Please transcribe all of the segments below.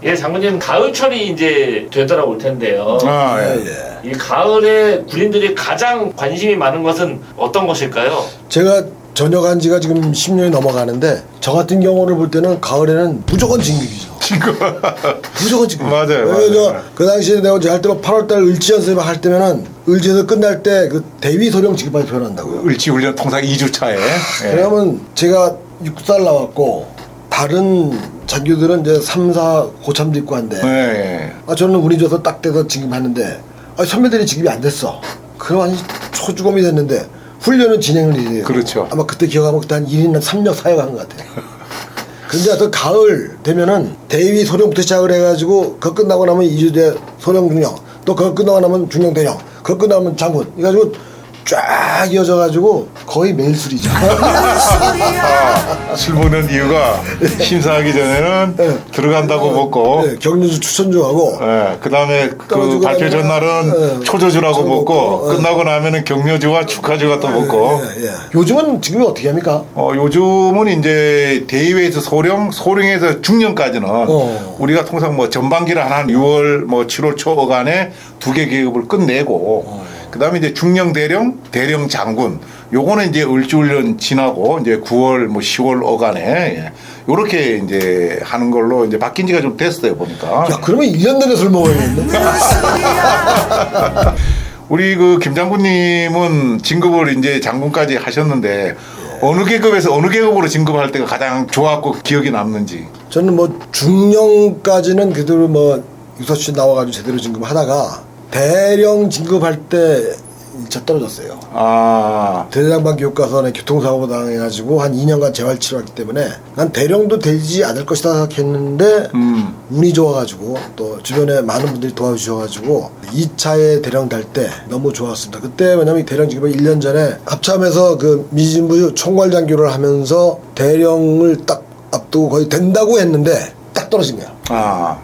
예, 장군님 가을철이 이제 되돌아올 텐데요. 아, 예. 이 가을에 군인들이 가장 관심이 많은 것은 어떤 것일까요? 제가 전역한 지가 지금 10년이 넘어가는데 저 같은 경우를 볼 때는 가을에는 무조건 진급이죠. 진급. 무조건 진급. 맞아요, 왜냐면 맞아요. 그 당시에 내가 할 때만 8월달 을지연습 할 때면은 을지에서 끝날 때 그 대위 소령 진급까지 표현한다고요. 을지훈련 통상 2주차에. 그러면 제가 6살 나왔고 다른 장교들은 이제 3, 4 고참도 있고 한데 예. 아 저는 운이 좋아서 딱 돼서 진급했는데 아 선배들이 진급이 안 됐어. 그럼 한 초주검이 됐는데 훈련은 진행을 해요. 그렇죠. 아마 그때 기억하면 그때 한 1인 3력 사역하는 것 같아요. 근데 또 가을 되면은 대위 소령부터 시작을 해가지고 그거 끝나고 나면 2주 뒤에 소령 중령 또 그거 끝나고 나면 중령 대령 그거 끝나면 장군 이래가지고 쫙 이어져가지고 거의 매일 술이죠. 술 먹는 이유가 심사하기 전에는 들어간다고 먹고, 네, 경륜주 추천주하고 그 다음에 그 떨어지고 발표 나면, 전날은 초저주라고 저 먹고, 먹고, 끝나고 나면은 격려주와 축하주가 또 먹고. 예, 예. 요즘은 지금이 어떻게 합니까? 요즘은 이제 대위에서 소령에서 중령까지는 우리가 통상 뭐 전반기를 한 6월 뭐 7월 초 어간에 2개 계급을 끝내고 그다음에 이제 중령 대령, 대령 장군 요거는 이제 을지훈련 지나고 이제 9월 뭐 10월 어간에 요렇게 이제 하는 걸로 이제 바뀐 지가 좀 됐어요 보니까. 야 그러면 1년 내내 술 먹어야겠네. 우리 그 김 장군님은 진급을 이제 장군까지 하셨는데 어느 계급에서 어느 계급으로 진급할 때가 가장 좋았고 기억에 남는지. 저는 뭐 중령까지는 그대로 뭐 유서씨 나와가지고 제대로 진급하다가 대령 진급할 때 저 떨어졌어요. 아, 대장반 교육 가서 교통사고 당해가지고 한 2년간 재활 치료했기 때문에 난 대령도 되지 않을 것이다 생각했는데 운이 좋아가지고 또 주변에 많은 분들이 도와주셔가지고 2차에 대령 달 때 너무 좋았습니다. 그때 왜냐면 대령 진급을 1년 전에 합참에서 그 미진부 총괄장교를 하면서 대령을 딱 앞두고 거의 된다고 했는데 딱 떨어진 거야. 아,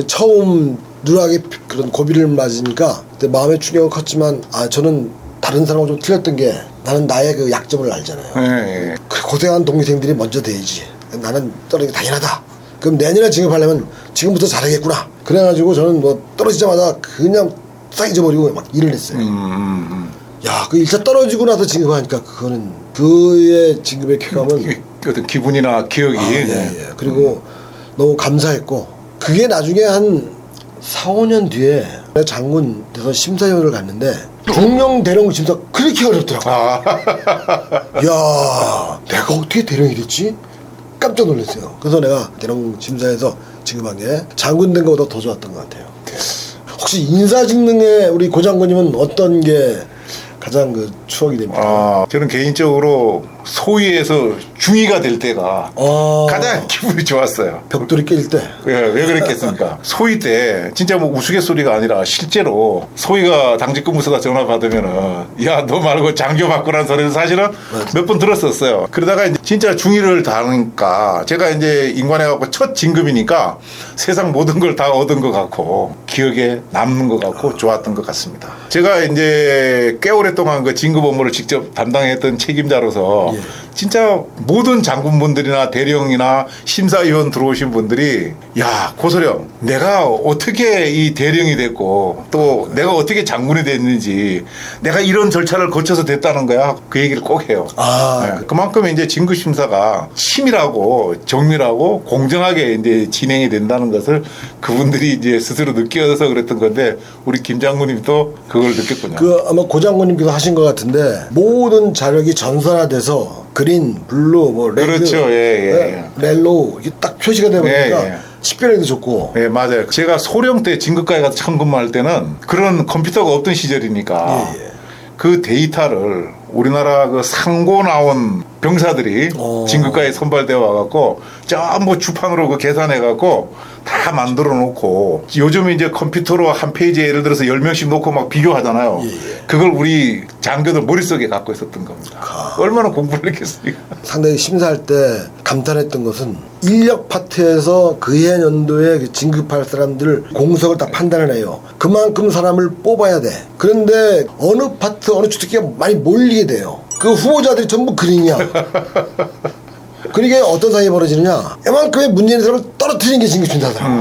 처음 누락의 그런 고비를 맞으니까 그때 마음의 충격은 컸지만 아 저는 다른 사람하고 좀 틀렸던 게 나는 나의 그 약점을 알잖아요. 예. 그 고생한 동생들이 먼저 돼야지. 나는 떨어지기 당연하다. 그럼 내년에 진급하려면 지금부터 잘하겠구나. 그래가지고 저는 뭐 떨어지자마자 그냥 싹 잊어버리고 막 일을 했어요. 야, 그 1차 떨어지고 나서 진급하니까 그거는 그의 진급의 쾌감은 어떤 기분이나 기억이. 예. 그리고 너무 감사했고 그게 나중에 한 4, 5년 뒤에 내가 장군 돼서 심사위원을 갔는데 중령 대령 심사 그렇게 어렵더라고. 야, 내가 어떻게 대령이 됐지? 깜짝 놀랐어요. 그래서 내가 대령 심사에서 진급한 게 장군 된 것보다 더 좋았던 것 같아요. 혹시 인사직능에 우리 고 장군님은 어떤 게 가장 그 추억이 됩니까? 저는 개인적으로 소위에서 중위가 될 때가 가장 기분이 좋았어요. 벽돌이 깰 때. 왜 그랬겠습니까? 소위 때 진짜 뭐 우스갯소리가 아니라 실제로 소위가 당직 근무서가 전화 받으면은 야 너 말고 장교 바꾸라는 소리를 사실은 몇 번 들었었어요. 그러다가 이제 진짜 중위를 다하니까 제가 이제 인관해갖고 첫 진급이니까 세상 모든 걸 다 얻은 것 같고 기억에 남는 것 같고 좋았던 것 같습니다. 제가 이제 꽤 오랫동안 그 진급 업무를 직접 담당했던 책임자로서 진짜 모든 장군분들이나 대령이나 심사위원 들어오신 분들이 야 고소령 내가 어떻게 이 대령이 됐고 또 내가 어떻게 장군이 됐는지 내가 이런 절차를 거쳐서 됐다는 거야 그 얘기를 꼭 해요. 그만큼 이제 진급 심사가 치밀하고 정밀하고 공정하게 이제 진행이 된다는 것을 그분들이 이제 스스로 느껴서 그랬던 건데 우리 김 장군님도 그걸 느꼈군요. 그 아마 고 장군님께서 하신 것 같은데 모든 자력이 전산화돼서 그린, 블루, 뭐 레드, 그렇죠. 멜로우 이게 딱 표시가 되니까 식별하기도 좋고. 네 맞아요. 제가 소령 때 진급과에 가서 처음 근무할 때는 그런 컴퓨터가 없던 시절이니까 그 데이터를 우리나라 그 상고 나온 병사들이 진급과에 선발되어 와갖고 전부 주판으로 그 계산해갖고 다 만들어 놓고 요즘 이제 컴퓨터로 한 페이지에 예를 들어서 10명씩 놓고 막 비교하잖아요. 그걸 우리 장교들 머릿속에 갖고 있었던 겁니다. 얼마나 공부를 했겠습니까? 상당히 심사할 때 감탄했던 것은 인력 파트에서 그해 연도에 진급할 사람들 공석을 다 판단을 해요. 그만큼 사람을 뽑아야 돼. 그런데 어느 파트 어느 주특기가 많이 몰리게 돼요. 그 후보자들이 전부 그린이야. 그러니까 어떤 상황이 벌어지느냐 이만큼의 문제 있는 사람을 떨어뜨리는 게 진급심사더라고.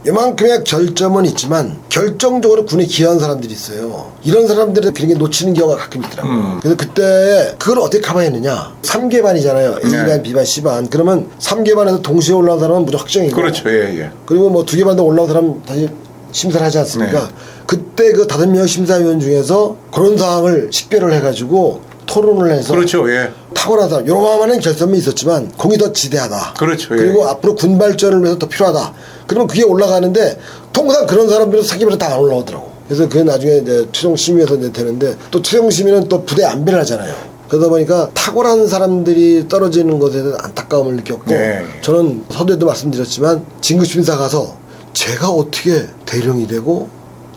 이만큼의 결점은 있지만 결정적으로 군에 기여한 사람들이 있어요. 이런 사람들은 굉장히 놓치는 경우가 가끔 있더라고요. 그래서 그때 그걸 어떻게 커버했느냐. 3개반이잖아요. A반, 네. B반, C반. 그러면 3개반에서 동시에 올라온 사람은 무조건 확정이고. 그렇죠. 예, 예. 그리고 뭐 2개반도 올라온 사람 다시 심사를 하지 않습니까? 네. 그때 그 5명 심사위원 중에서 그런 사항을 식별을 해가지고 토론을 해서 그렇죠. 예. 탁월한 사람, 요만한 결점이 있었지만 공이 더 지대하다. 그렇죠. 예. 그리고 앞으로 군 발전을 위해서 더 필요하다. 그러면 그게 올라가는데 통상 그런 사람들은 사기면서 다 안 올라오더라고. 그래서 그게 나중에 이제 최종 심의에서 이제 되는데 또 최종 심의는 또 부대 안배를 하잖아요. 그러다 보니까 탁월한 사람들이 떨어지는 것에 대해서 안타까움을 느꼈고 네. 저는 서두에도 말씀드렸지만 진급 심사 가서 제가 어떻게 대령이 되고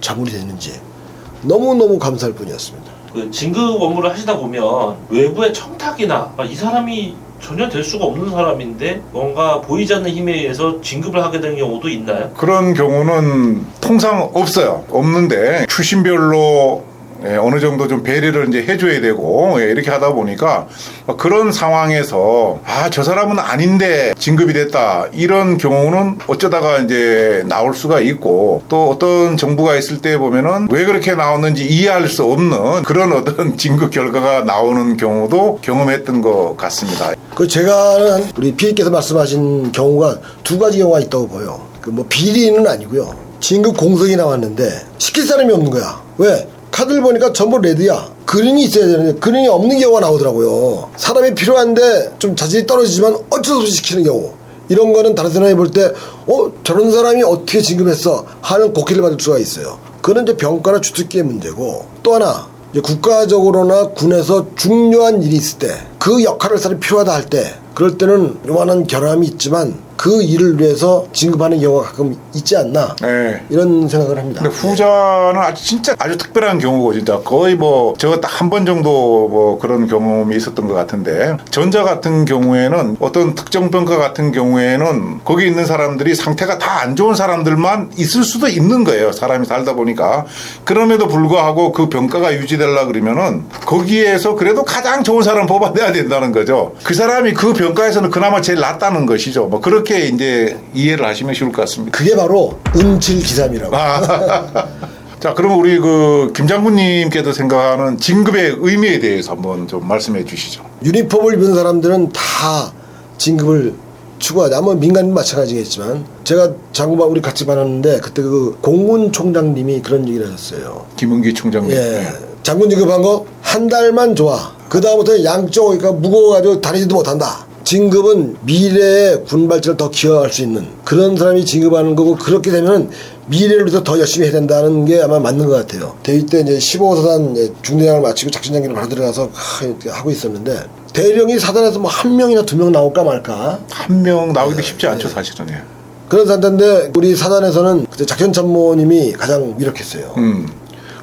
장군이 됐는지 너무너무 감사할 뿐이었습니다. 그 진급 업무를 하시다 보면 외부의 청탁이나 이 사람이 전혀 될 수가 없는 사람인데 뭔가 보이지 않는 힘에 의해서 진급을 하게 되는 경우도 있나요? 그런 경우는 통상 없어요. 없는데 출신별로 어느 정도 좀 배려를 이제 해줘야 되고 이렇게 하다 보니까 그런 상황에서 저 사람은 아닌데 진급이 됐다 이런 경우는 어쩌다가 이제 나올 수가 있고 또 어떤 정부가 있을 때 보면은 왜 그렇게 나왔는지 이해할 수 없는 그런 어떤 진급 결과가 나오는 경우도 경험했던 것 같습니다. 그 제가 우리 피디께서 말씀하신 경우가 2가지 경우가 있다고 보여. 그 뭐 비리는 아니고요. 진급 공석이 나왔는데 시킬 사람이 없는 거야. 왜? 카드를 보니까 전부 레드야. 그린이 있어야 되는데 그린이 없는 경우가 나오더라고요. 사람이 필요한데 좀 자질이 떨어지지만 어쩔 수 없이 시키는 경우. 이런 거는 다른 사람이 볼 때 저런 사람이 어떻게 진급했어 하는 곡기를 받을 수가 있어요. 그건 이제 병가나 주특기의 문제고 또 하나 이제 국가적으로나 군에서 중요한 일이 있을 때 그 역할을 할 사람이 필요하다 할 때 그럴 때는 요만한 결함이 있지만 그 일을 위해서 진급하는 경우가 가끔 있지 않나 네. 이런 생각을 합니다. 근데 후자는 진짜 아주 특별한 경우고 진짜 거의 뭐 제가 딱 한 번 정도 뭐 그런 경험이 있었던 것 같은데 전자 같은 경우에는 어떤 특정 병가 같은 경우에는 거기 있는 사람들이 상태가 다 안 좋은 사람들만 있을 수도 있는 거예요. 사람이 살다 보니까. 그럼에도 불구하고 그 병가가 유지되려 그러면은 거기에서 그래도 가장 좋은 사람 뽑아내야 된다는 거죠. 그 사람이 그 병가에서는 그나마 제일 낫다는 것이죠. 뭐 그렇게 이제 이해를 하시면 쉬울 것 같습니다. 그게 바로 은칠기삼이라고. 자, 그럼 우리 김 장군님께서 생각하는 진급의 의미에 대해서 한번 좀 말씀해 주시죠. 유니폼을 입은 사람들은 다 진급을 추구하자. 뭐 민간인 마찬가지겠지만 제가 장군반 우리 같이 받았는데 그때 그 공군총장님이 그런 얘기를 하셨어요. 김은기 총장님. 예, 장군 진급한 거 한 달만 좋아. 그 다음부터 양쪽 그러니까 무거워가지고 다니지도 못한다. 진급은 미래의 군 발전을 더 기여할 수 있는 그런 사람이 진급하는 거고 그렇게 되면 미래를 위해서 더 열심히 해야 된다는 게 아마 맞는 것 같아요. 대위 때 이제 15사단 중대장을 마치고 작전장기를 바로 들어가서 하고 있었는데 대령이 사단에서 뭐 1명이나 2명 나올까 말까. 한 명 나오기도 쉽지 않죠, 사실은. 예. 그런 상태인데 우리 사단에서는 그때 작전참모님이 가장 위력했어요.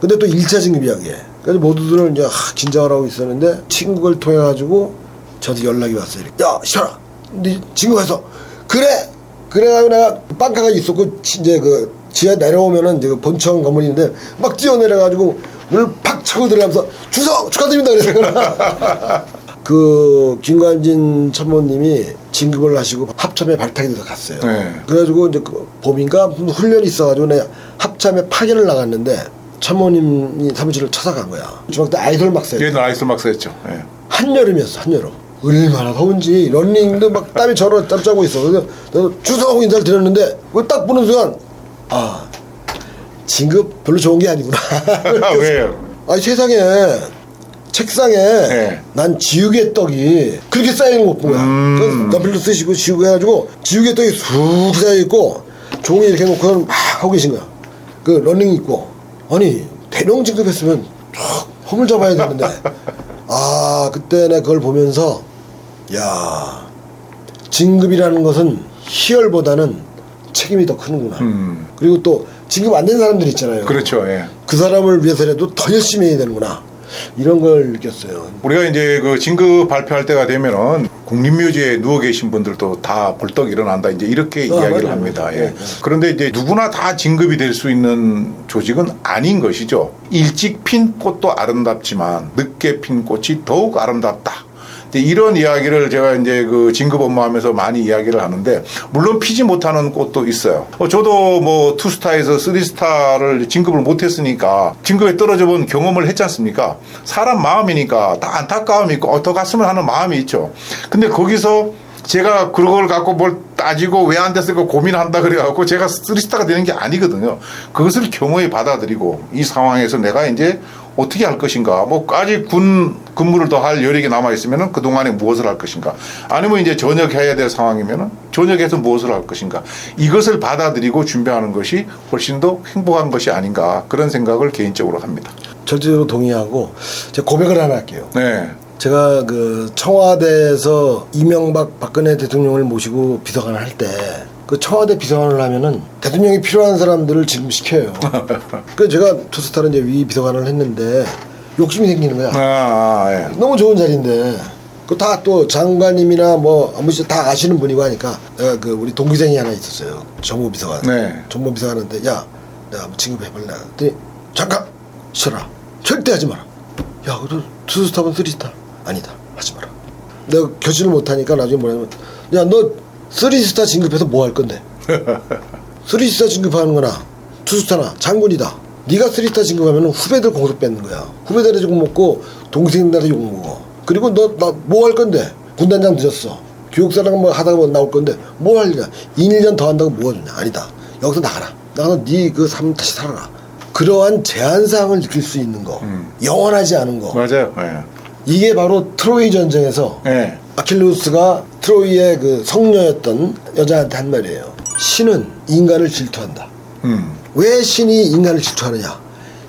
근데 또 1차 진급이야 그게. 그래서 모두들은 이제 긴장을 하고 있었는데 친구를 통해 가지고 저한테 연락이 왔어요. 야, 시원아, 네 진급했어. 그래. 그래가지고 내가 빵카가 있었고 이제 그 지하 내려오면은 이제 그 본청 건물인데 막 뛰어내려가지고 문을 팍 차고 들어가면서 주석 축하드립니다 그래서 그 김관진 참모님이 진급을 하시고 합참에 발탁이 돼서 갔어요. 네. 그래가지고 이제 그 봄인가 무슨 훈련이 있어가지고 내가 합참에 파견을 나갔는데 참모님이 사무실을 찾아간 거야. 중학교 때 아이돌 막사였죠. 얘는 아이스 막사였죠. 예. 한여름이었어, 한여름. 얼마나 더운지 런닝도 막 땀이 저러 땀 짜고 있어. 그래서 내가 주성하고 인사를 드렸는데 그걸 딱 보는 순간 진급 별로 좋은 게 아니구나. 왜요? 아니 세상에 책상에 네. 난 지우개 떡이 그렇게 쌓이는 거 못 본 거야. 그래서 연필로 쓰시고 지우개 해가지고 지우개 떡이 쑥 쌓여 있고 종이 이렇게 놓고 막 하고 계신 거야. 그 런닝 입고 아니 대령 진급했으면 쫙 험을 잡아야 되는데 그때 내가 그걸 보면서 야 진급이라는 것은 희열보다는 책임이 더 크는구나. 그리고 또 진급 안 된 사람들 있잖아요. 그렇죠. 예. 그 사람을 위해서라도 더 열심히 해야 되는구나. 이런 걸 느꼈어요. 우리가 이제 그 진급 발표할 때가 되면은 국립묘지에 누워 계신 분들도 다 벌떡 일어난다. 이제 이렇게 이야기를 맞아요. 합니다. 예. 네. 그런데 이제 누구나 다 진급이 될 수 있는 조직은 아닌 것이죠. 일찍 핀 꽃도 아름답지만 늦게 핀 꽃이 더욱 아름답다. 근데 이런 이야기를 제가 이제 그 진급 업무하면서 많이 이야기를 하는데 물론 피지 못하는 곳도 있어요. 저도 뭐 투스타에서 3스타를 진급을 못했으니까 진급에 떨어져 본 경험을 했지 않습니까? 사람 마음이니까 다 안타까움이 있고 더 갔으면 하는 마음이 있죠. 근데 거기서 제가 그걸 갖고 뭘 따지고 왜 안 됐을까 고민한다 그래갖고 제가 3스타가 되는 게 아니거든요. 그것을 겸허히 받아들이고 이 상황에서 내가 이제 어떻게 할 것인가. 뭐 아직 군 근무를 더 할 여력이 남아 있으면은 그 동안에 무엇을 할 것인가. 아니면 이제 전역해야 될 상황이면은 전역해서 무엇을 할 것인가. 이것을 받아들이고 준비하는 것이 훨씬 더 행복한 것이 아닌가 그런 생각을 개인적으로 합니다. 절대로 동의하고 제가 고백을 하나 할게요. 네. 제가 그 청와대에서 이명박 박근혜 대통령을 모시고 비서관을 할 때 그 청와대 비서관을 하면은 대통령이 필요한 사람들을 지금 시켜요. 그 제가 투스타를 이제 위 비서관을 했는데 욕심이 생기는 거야. 예. 너무 좋은 자리인데 그 다 또 장관님이나 뭐 아무튼 다 아시는 분이고 하니까 내가 그 우리 동기생이 하나 있었어요. 정보비서관. 네. 정보비서관한테 야 내가 한번 진급해볼래. 그랬더니 잠깐 쉬어라. 절대 하지 마라. 야 그래도 투스타면 3스타 아니다 하지 마라. 내가 결심을 못하니까 나중에 뭐냐면 야 너 3스타 진급해서 뭐 할 건데 3스타 진급하는 거나 투스타나 장군이다. 네가 3스타 진급하면 후배들 공석 뺏는 거야. 후배들한테 욕 먹고 동생들한테 욕 먹어. 그리고 너 나 뭐 할 건데 군단장 늦었어. 교육사랑 뭐 하다가 뭐 나올 건데 뭐 하려냐. 2, 1년 더 한다고 뭐 하냐. 아니다. 여기서 나가라. 나가서 네 그 삶 다시 살아라. 그러한 제한사항을 느낄 수 있는 거. 영원하지 않은 거. 맞아요. 예. 이게 바로 트로이 전쟁에서 예. 아킬레우스가 트로이의 그 성녀였던 여자한테 한 말이에요. 신은 인간을 질투한다. 왜 신이 인간을 질투하느냐?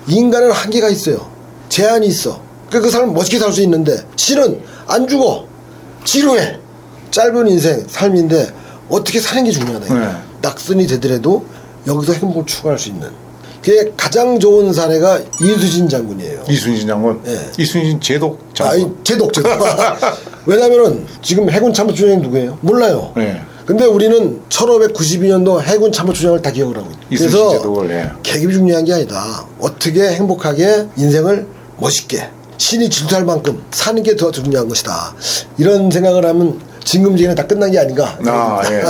인간은 한계가 있어요. 제한이 있어. 그 사람은 멋있게 살 수 있는데 신은 안 죽어. 지루해. 짧은 인생, 삶인데 어떻게 사는 게 중요하다. 네. 낙선이 되더라도 여기서 행복을 추구할 수 있는. 그게 가장 좋은 사례가 이수진 장군이에요. 이순신 장군. 예. 이순신 제독 장군. 아니 제독. 왜냐면은 지금 해군 참모총장이 누구예요? 몰라요. 네. 근데 우리는 1592년도 해군 참모총장을 다 기억을 하고 있어요. 이순신 그래서 제독을. 예. 계급이 중요한 게 아니다. 어떻게 행복하게 인생을 멋있게 신이 질투할 만큼 사는 게 더 중요한 것이다. 이런 생각을 하면 진금지기는 다 끝난 게 아닌가. 예.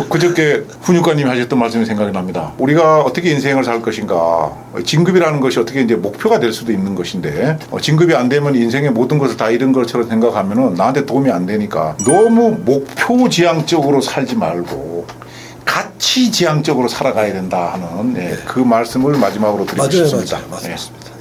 그저께 훈육관님이 하셨던 말씀이 생각이 납니다. 우리가 어떻게 인생을 살 것인가. 진급이라는 것이 어떻게 이제 목표가 될 수도 있는 것인데, 진급이 안 되면 인생의 모든 것을 다 잃은 것처럼 생각하면은 나한테 도움이 안 되니까 너무 목표지향적으로 살지 말고 가치지향적으로 살아가야 된다 하는 그 말씀을 마지막으로 드리고 싶습니다. 맞아요. 맞습니다.